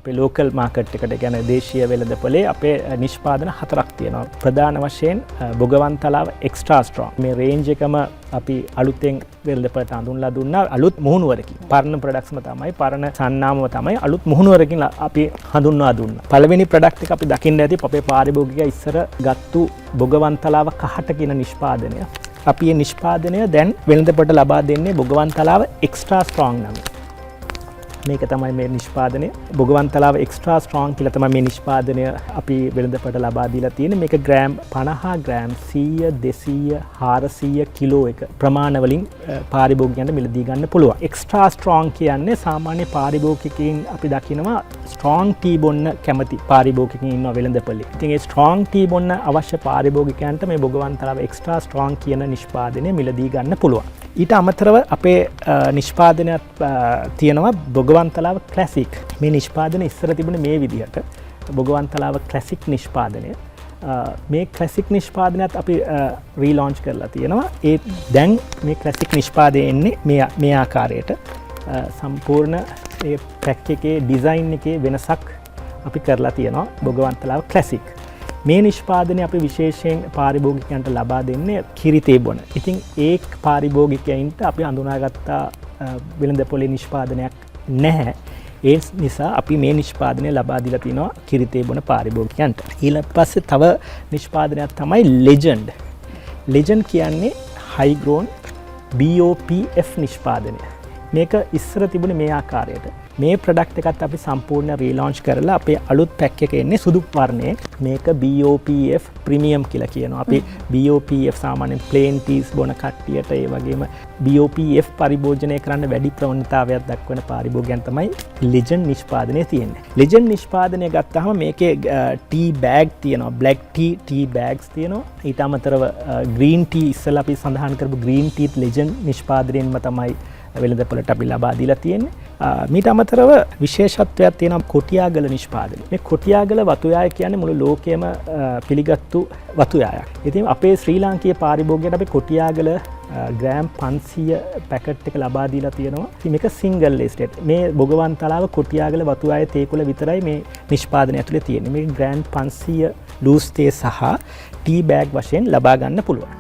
අපේ local market එකට කියන්නේ දේශීය වෙළඳපොලේ අපේ නිෂ්පාදන 4ක් තියෙනවා. ප්‍රධාන වශයෙන් බොගවන්තලාව එක්ස්ට්‍රා ස්ට්‍රොං. මේ රේන්ජ් එකම අපි අලුතෙන් වෙළඳපොලට අඳුන්ලා දුන්නා අලුත් මුහුණුවරකින්. පරණ ප්‍රොඩක්ට්ස්ම තමයි පරණ සන්නාමව තමයි අලුත් මුහුණුවරකින් අපි හඳුන්වා දුන්නා. පළවෙනි ප්‍රොඩක්ට් එක අපි දකින්න ඇති අපේ පාරිභෝගිකයා ඉස්සර ගත්තු බොගවන්තලාව කහට කියන නිෂ්පාදනය. අපි මේ නිෂ්පාදනය දැන් වෙළඳපොලට ලබා දෙන්නේ බොගවන්තලාව එක්ස්ට්‍රා ස්ට්‍රොං නමින්. මේක තමයි මේ නිෂ්පාදනය බොගවන්තලාව එක්ස්ට්‍රා ස්ට්‍රොං කියලා තමයි මේ නිෂ්පාදනය අපි වෙළඳපොලට ලබා දීලා තියෙන්නේ. මේක ග්‍රෑම් 50 ග්‍රෑම් 100 200 400 කිලෝ එක ප්‍රමාණ වලින් පාරිභෝගිකයන්ට මිලදී ගන්න පුළුවන්. එක්ස්ට්‍රා ස්ට්‍රොං කියන්නේ සාමාන්‍ය පාරිභෝගිකයින් අපි දකිනවා ස්ට්‍රොං ටී බොන්න කැමති පාරිභෝගිකයින් ඉන්නවා වෙළඳපොලේ. ඉතින් ඒ ස්ට්‍රොං ටී බොන්න අවශ්‍ය පාරිභෝගිකයන්ට මේ බොගවන්තලාව එක්ස්ට්‍රා ස්ට්‍රොං කියන නිෂ්පාදනය මිලදී ගන්න පුළුවන්. ඊට අමතරව අපේ නිෂ්පාදනයක් තියෙනවා බොගවන්තලාව ක්ලාසික්. මේ නිෂ්පාදනය ඉස්සර තිබුණේ මේ විදිහට. බොගවන්තලාව ක්ලාසික් නිෂ්පාදනය. මේ ක්ලාසික් නිෂ්පාදනයත් අපි රීලොන්ච් කරලා තියෙනවා. ඒ දැන් මේ ක්ලාසික් නිෂ්පාදනය එන්නේ මේ ආකාරයට. සම්පූර්ණ ඒ පැක් එකේ ඩිසයින් එකේ වෙනසක් අපි කරලා තියෙනවා බොගවන්තලාව ක්ලාසික්. මේ නිෂ්පාදනය අපි විශේෂයෙන් පාරිභෝගිකයන්ට ලබා දෙන්නේ කිරිතේ බොන. ඉතින් ඒ පාරිභෝගිකයන්ට අපි හඳුනාගත්තා වෙළඳපොලේ නිෂ්පාදනයක් නැහැ. ඒ නිසා අපි මේ නිෂ්පාදනය ලබා දීලා තිනවා කිරිතේ බොන පාරිභෝගිකයන්ට. ඊළඟ පස්සේ තව නිෂ්පාදනයක් තමයි ලෙජන්ඩ්. ලෙජන්ඩ් කියන්නේ හයි ග්‍රෝන් BOPF නිෂ්පාදනය. මේක ඉස්සර තිබුණේ මේ ආකාරයට. මේ ප්‍රොඩක්ට් එකත් අපි සම්පූර්ණ රීලොන්ච් කරලා අපේ අලුත් පැක් එක එන්නේ සුදු වර්ණයේ. මේක BOPF ප්‍රීමියම් කියලා කියනවා. අපි BOPF සාමාන්‍යයෙන් ප්ලේන් ටීස් බොන කට්ටියට ඒ වගේම BOPF පරිභෝජනය කරන්න වැඩි ප්‍රවණතාවයක් දක්වන පාරිභෝගිකයන් තමයි ලෙජන්ඩ් නිෂ්පාදනය තියෙන්නේ. ලෙජන්ඩ් නිෂ්පාදනය ගත්තාම මේකේ ටී බෑග් තියෙනවා. බ්ලැක් ටී බෑග්ස් තියෙනවා. ඊට අමතරව ග්‍රීන් ටී ඉස්සෙල්ලා අපි සඳහන් කරපු ග්‍රීන් ටීත් ලෙජන්ඩ් නිෂ්පාදනයෙන්ම තමයි වෙළඳපොලට අපි ලබා දීලා තියෙන්නේ. මීට අමතරව විශේෂත්වයක් තියෙනවා කොටියාගල නිෂ්පාදනය. මේ කොටියාගල වතුයාය කියන්නේ මුළු ලෝකෙම පිළිගත්තු වතුයායක්. ඉතින් අපේ ශ්‍රී ලාංකීය පාරිභෝගිකයට අපි කොටියාගල ග්‍රෑම් 500 පැකට් එක ලබා දීලා තියෙනවා. ඉතින් මේක සිංගල් ලිස්ටඩ්. මේ බොගවන්තලාව කොටියාගල වතුයාය තේකොළ විතරයි මේ නිෂ්පාදනය ඇතුලේ තියෙන්නේ. මේ ග්‍රෑම් 500 ලූස් තේ සහ ටී බෑග් වශයෙන් ලබා ගන්න පුළුවන්.